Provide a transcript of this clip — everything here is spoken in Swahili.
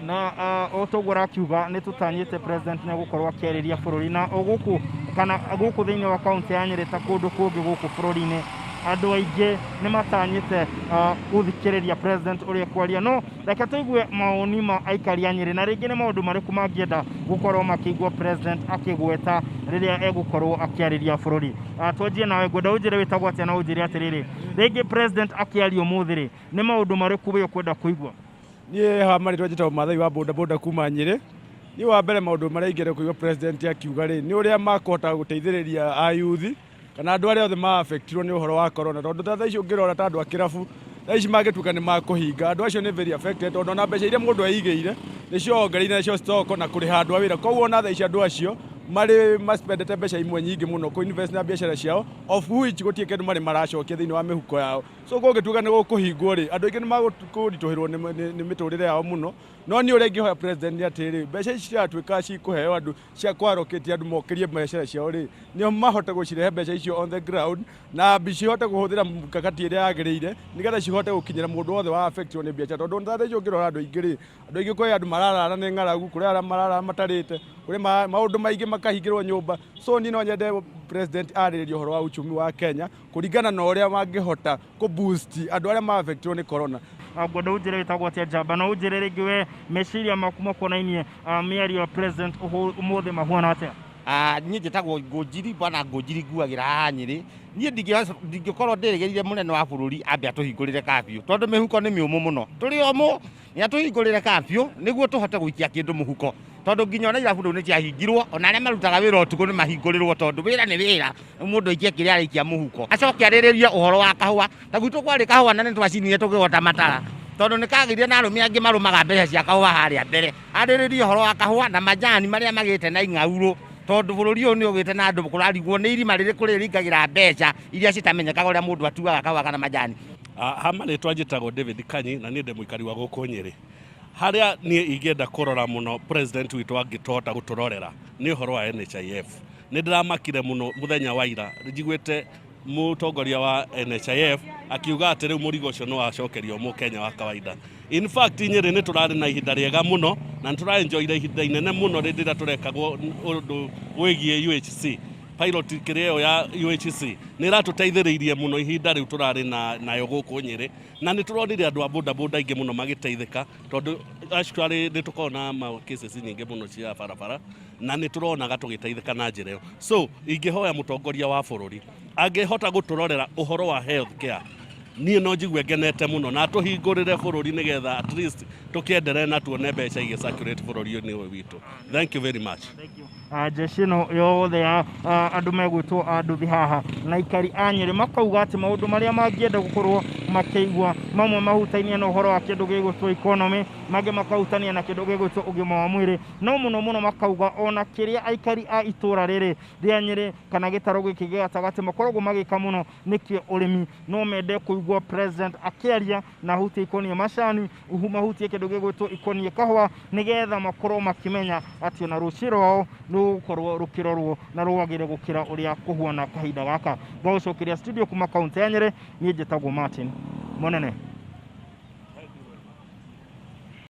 na otogora kiuga ni tutanyite president ne gukorwa kĩarĩria bũrũri na oguku kana guku thĩinĩ wa kaunti ya Nyeri ta kũndũ kũngĩ guku bũrũri-inĩ andũ aingĩ nĩ matanyĩte gũthikĩrĩria president ũrĩa kwaria no reke tũigue maoni ma aikari a Nyeri na rĩngĩ nĩ maũndũ marĩkũ mangĩenda gũkorwo makĩigua president akĩgweta rĩrĩa egũkorwo akĩarĩria bũrũri. Twanjie nawe ngwenda ũnjĩre wĩtagwo atĩa na ũnjĩre atĩrĩrĩ rĩngĩ president akĩaria ũmũthĩ rĩ nĩ maũndũ marĩkũ we ũkwenda kũigua? Niĩ Hamari Njĩtagwo Maathai wa bodaboda kuma Nyeri. Niĩ wa mbere maũndũ marĩa ingĩenda kũigua president akiuga rĩ nĩ ũrĩa makũhota gũteithĩrĩria ayuthi kana andũ arĩa othe ma-affectirwo nĩ ũhoro wa corona tondũ tha ici ũngĩrora ta andũ a kĩrabu tha ici mangĩtuĩka nĩ makũhinga andũ acio nĩ very affected tondũ ona mbeca iria mũndũ aigĩire nĩcio ongereire nacio stoko na kũrĩha andũ a wĩra koguo ona tha ici andũ acio marĩ maspendete mbeca imwe nyingĩ mũno kũ invest na biacara ciao of which gũtirĩ kĩndũ marĩ maracokia thĩinĩ wa mĩhuko yao so gũgĩtuĩka nĩ gũkũhingwo rĩ andũ aingĩ nĩ magũritũhĩrwo nĩ mĩtũrĩre yao mũno no niĩ ũrĩa ingĩhoya president nĩ atĩrĩ mbeca ici ciratuĩka cikũheo andũ cia kwarokĩtie andũ mokĩrie biacara ciao rĩ nĩo mahote gũcirehe mbeca icio on the ground na cihote kũhũthĩra mikakati ĩrĩa yagĩrĩire nĩgetha cihote gũkinyĩra mũndũ wothe wa affectwo nĩ biacara tondũ tha ici ũngĩrora andũ aingĩ rĩ andũ aingĩ kwĩ andũ mararara nĩ ng'aragu kũrĩ arĩa mararara matarĩte kũrĩ maũndũ maingĩ makahingĩrwo nyũmba so niĩ no nyende president arĩrĩrie ũhoro wa uchumi wa Kenya kũringana na ũrĩa mangĩhota kũboost andũ arĩa ma-affectirwo nĩ corona. Ngwenda ũnjĩre wĩtagwo atĩa Njamba na ũnjĩre rĩngĩ we meciria maku makonainie mĩario ya president ũmũthĩ mahuana atĩa? Niĩ njĩtagwo Ngũnjiri bwana Ngũnjiri nguagĩra haha Nyeri. Niĩ ndingĩkorwo ndĩrĩgĩrĩire mũnene wa bũrũri ambe atũhingũrĩre kabiũ tondũ mĩhuko nĩ mĩũmũ mũno tũrĩ omũ nĩ atũhingũrĩre kabiũ nĩguo tũhote gũikia kĩndũ mũhuko tondũ nginya ona irabu rĩu nĩ ciahingirwo ona arĩa marutaga wĩra ũtukũ nĩ mahingũrĩrwo tondũ wĩra nĩ wĩra mũndũ aikie kĩrĩa arĩkia mũhuko acoke arĩrĩrie ũhoro wa kahũa ta gwitũ kwarĩ kahũa na nĩ twacinire tũkĩgota matara tondũ nĩ kagĩire na arũme angĩ marũmaga mbeca cia kahũa harĩa mbere arĩrĩrie ũhoro wa kahũa na majani marĩa magĩte na ing'aurũ tondũ bũrũri ũyũ nĩ ũgĩte na andũ kũrarigwo nĩ irima rĩrĩkũ rĩringagĩra mbeca iria citamenyekaga ũrĩa mũndũ atuaga kahũa kana majani. Marĩtwa njĩtagwo David Kanyi na niĩ ndĩ mũikari wa gũkũ Nyeri. Harĩa niĩ ingĩenda kũrora mũno president witũ angĩtũhota gũtũrorera nĩ ũhoro wa NHIF. Nĩ ndĩramakire mũno mũthenya wa ira njiguĩte mũtongoria wa NHIF akiuga atĩ rĩu mũrigo ũcio nĩ wacokerio mũkenya wa kawaida. In fact Nyeri nĩ tũrarĩ na ihinda rĩega mũno na nĩ tũraenjoyire ihinda inene mũno rĩrĩa tũrekagwo ũndũ wĩgiĩ UHC. Pilot kĩrĩa ya UHC nĩ ratũteithĩrĩirie mũno ihinda rĩu tũrarĩ nayo gũkũ Nyeri na nĩ tũronire andũ a bodaboda aingĩ mũno magĩteithĩka tondũ actually nĩ tũkoragwo na cases nyingĩ mũno cia barabara na nĩ tũronaga tũgĩteithĩka na njĩra ĩyo. So ingĩhoya mũtongoria wa bũrũri angĩhota gũtũrorera ũhoro wa health care niĩ no njigue ngenete mũno na tũhingũrĩre bũrũri nĩgetha at least tũkĩenderee na tuone mbeca igĩcirculate bũrũri-inĩ ũyũ witũ. Thank you very much. Jeshi ĩno yothe ya andũ megwĩtwo anduthi haha na aikari a Nyeri makauga atĩ maũndũ marĩa mangĩenda gũkorwo makĩigua mamwe mahutainie na ũhoro wa kĩndũ gĩgwĩtwo economy mangĩ makahutania na kĩndũ gĩgwĩtwo ũgima wa mwĩrĩ no mũno makauga ona kĩrĩa aikari a itũra rĩrĩ rĩa Nyeri kana gĩtarũ gĩkĩ gĩa gatagatĩ makoragwo magĩka mũno nĩkĩo ũrĩmi no mende kũigua president akĩaria na hutie ikonie macani mahutie kĩndũ gĩgwĩtwo ikonie kahũa nĩgetha makorwo makĩmenya atĩ ona rũciũ rwao rũgũkorwo rũkĩrorwo na rwagĩrĩire gũkĩra ũrĩa kũhuana kahinda gaka. Gwagũcokeria studio kuma kaunti ya Nyeri niĩ njĩtagwo Martin Monene.